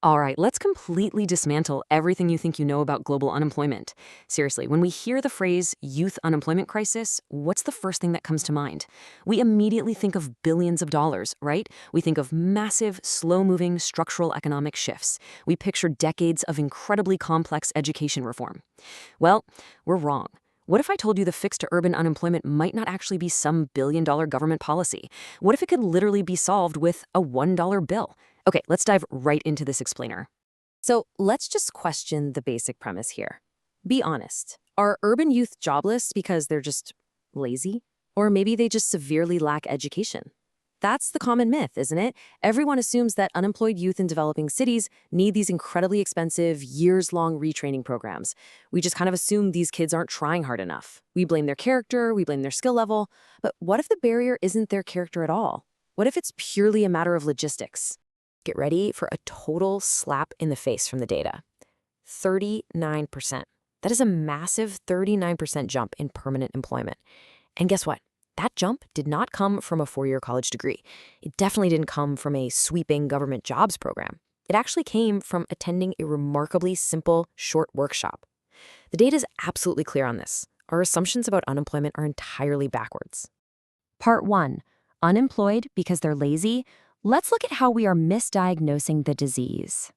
All right, let's completely dismantle everything you think you know about global unemployment. Seriously, when we hear the phrase youth unemployment crisis, what's the first thing that comes to mind? We immediately think of billions of dollars, right? We think of massive, slow-moving structural economic shifts. We picture decades of incredibly complex education reform. Well, we're wrong. What if I told you the fix to urban unemployment might not actually be some billion-dollar government policy? What if it could literally be solved with a $1 bill? Okay, let's dive right into this explainer. So let's just question the basic premise here. Be honest. Are urban youth jobless because they're just lazy? Or maybe they just severely lack education? That's the common myth, isn't it? Everyone assumes that unemployed youth in developing cities need these incredibly expensive, years-long retraining programs. We just kind of assume these kids aren't trying hard enough. We blame their character, we blame their skill level. But what if the barrier isn't their character at all? What if it's purely a matter of logistics? Get ready for a total slap in the face from the data. 39%. That is a massive 39% jump in permanent employment. And guess what? That jump did not come from a four-year college degree. It definitely didn't come from a sweeping government jobs program. It actually came from attending a remarkably simple, short workshop. The data is absolutely clear on this. Our assumptions about unemployment are entirely backwards. Part 1. Unemployed because they're lazy. Let's look at how we are misdiagnosing the disease.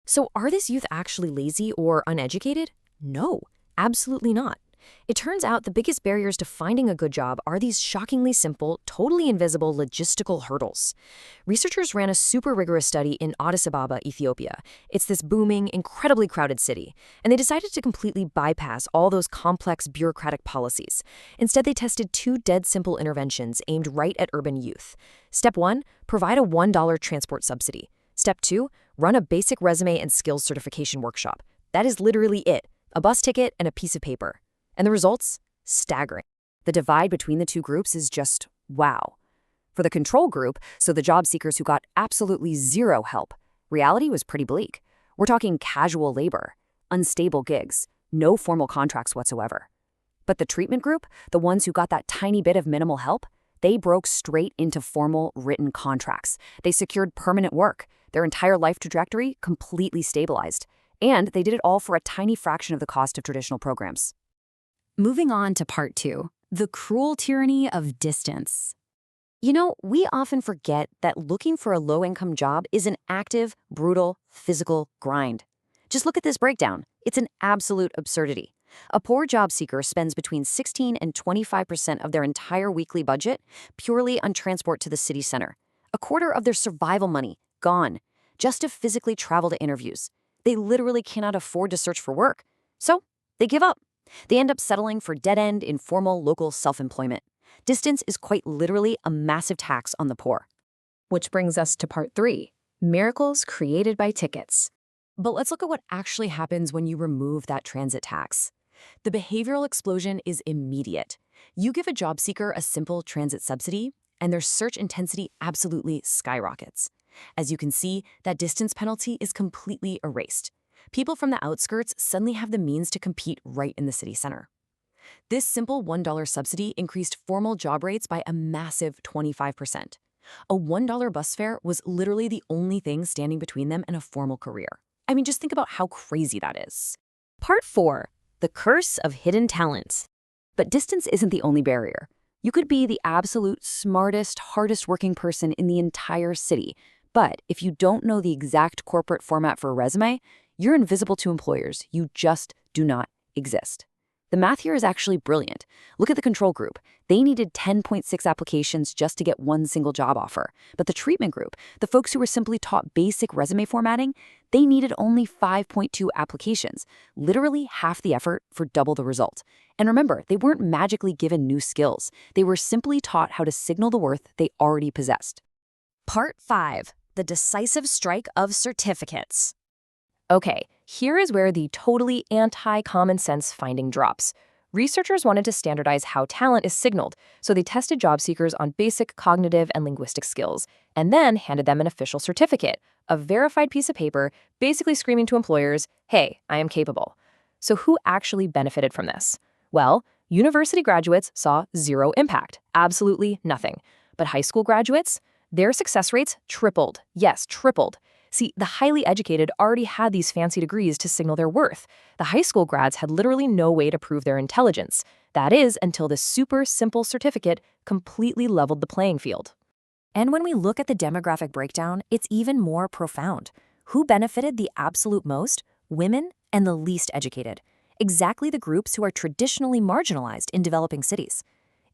So are these youth actually lazy or uneducated? No, absolutely not. It turns out the biggest barriers to finding a good job are these shockingly simple, totally invisible logistical hurdles. Researchers ran a super rigorous study in Addis Ababa, Ethiopia. It's this booming, incredibly crowded city, and they decided to completely bypass all those complex bureaucratic policies. Instead, they tested two dead simple interventions aimed right at urban youth. Step 1, provide a $1 transport subsidy. Step 2, run a basic resume and skills certification workshop. That is literally it, a bus ticket and a piece of paper. And the results? Staggering. The divide between the two groups is just wow. For the control group, so the job seekers who got absolutely zero help, reality was pretty bleak. We're talking casual labor, unstable gigs, no formal contracts whatsoever. But the treatment group, the ones who got that tiny bit of minimal help, they broke straight into formal written contracts. They secured permanent work, their entire life trajectory completely stabilized. And they did it all for a tiny fraction of the cost of traditional programs. Moving on to part 2, the cruel tyranny of distance. You know, we often forget that looking for a low-income job is an active, brutal, physical grind. Just look at this breakdown. It's an absolute absurdity. A poor job seeker spends between 16 and 25% of their entire weekly budget purely on transport to the city center. A quarter of their survival money, gone, just to physically travel to interviews. They literally cannot afford to search for work. So they give up. They end up settling for dead-end, informal, local self-employment. Distance is quite literally a massive tax on the poor. Which brings us to part 3, miracles created by tickets. But let's look at what actually happens when you remove that transit tax. The behavioral explosion is immediate. You give a job seeker a simple transit subsidy, and their search intensity absolutely skyrockets. As you can see, that distance penalty is completely erased. People from the outskirts suddenly have the means to compete right in the city center. This simple $1 subsidy increased formal job rates by a massive 25%. A $1 bus fare was literally the only thing standing between them and a formal career. I mean, just think about how crazy that is. Part 4, the curse of hidden talent. But distance isn't the only barrier. You could be the absolute smartest, hardest working person in the entire city, but if you don't know the exact corporate format for a resume, you're invisible to employers. You just do not exist. The math here is actually brilliant. Look at the control group. They needed 10.6 applications just to get one single job offer. But the treatment group, the folks who were simply taught basic resume formatting, they needed only 5.2 applications, literally half the effort for double the result. And remember, they weren't magically given new skills. They were simply taught how to signal the worth they already possessed. Part 5, the decisive strike of certificates. Okay, here is where the totally anti-common sense finding drops. Researchers wanted to standardize how talent is signaled, so they tested job seekers on basic cognitive and linguistic skills, and then handed them an official certificate, a verified piece of paper, basically screaming to employers, hey, I am capable. So who actually benefited from this? Well, university graduates saw zero impact, absolutely nothing. But high school graduates, their success rates tripled. Yes, tripled. See, the highly educated already had these fancy degrees to signal their worth. The high school grads had literally no way to prove their intelligence. That is, until this super simple certificate completely leveled the playing field. And when we look at the demographic breakdown, it's even more profound. Who benefited the absolute most? Women and the least educated. Exactly the groups who are traditionally marginalized in developing cities.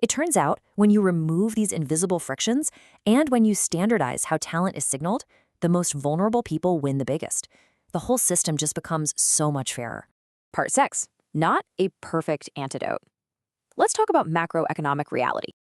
It turns out, when you remove these invisible frictions and when you standardize how talent is signaled, the most vulnerable people win the biggest. The whole system just becomes so much fairer. Part 6. Not a perfect antidote. Let's talk about macroeconomic reality.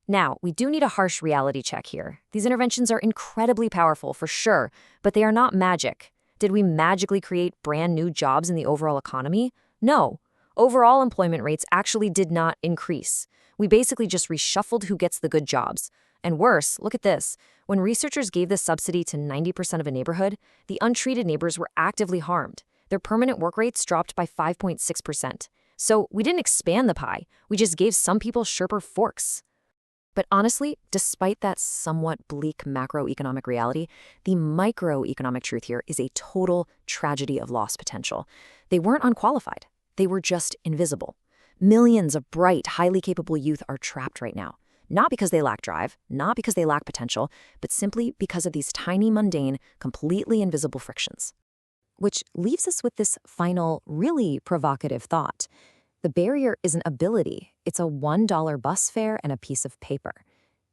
Now, we do need a harsh reality check here. These interventions are incredibly powerful, for sure, but they are not magic. Did we magically create brand new jobs in the overall economy? No. Overall employment rates actually did not increase. We basically just reshuffled who gets the good jobs. And worse, look at this. When researchers gave this subsidy to 90% of a neighborhood, the untreated neighbors were actively harmed. Their permanent work rates dropped by 5.6%. So we didn't expand the pie. We just gave some people sharper forks. But honestly, despite that somewhat bleak macroeconomic reality, the microeconomic truth here is a total tragedy of lost potential. They weren't unqualified. They were just invisible. Millions of bright, highly capable youth are trapped right now. Not because they lack drive, not because they lack potential, but simply because of these tiny, mundane, completely invisible frictions. Which leaves us with this final, really provocative thought. The barrier isn't ability, it's a $1 bus fare and a piece of paper.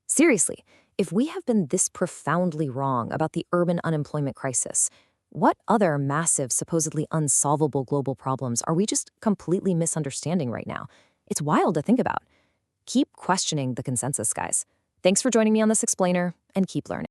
Seriously, if we have been this profoundly wrong about the urban unemployment crisis, what other massive, supposedly unsolvable global problems are we just completely misunderstanding right now? It's wild to think about. Keep questioning the consensus, guys. Thanks for joining me on this explainer, and keep learning.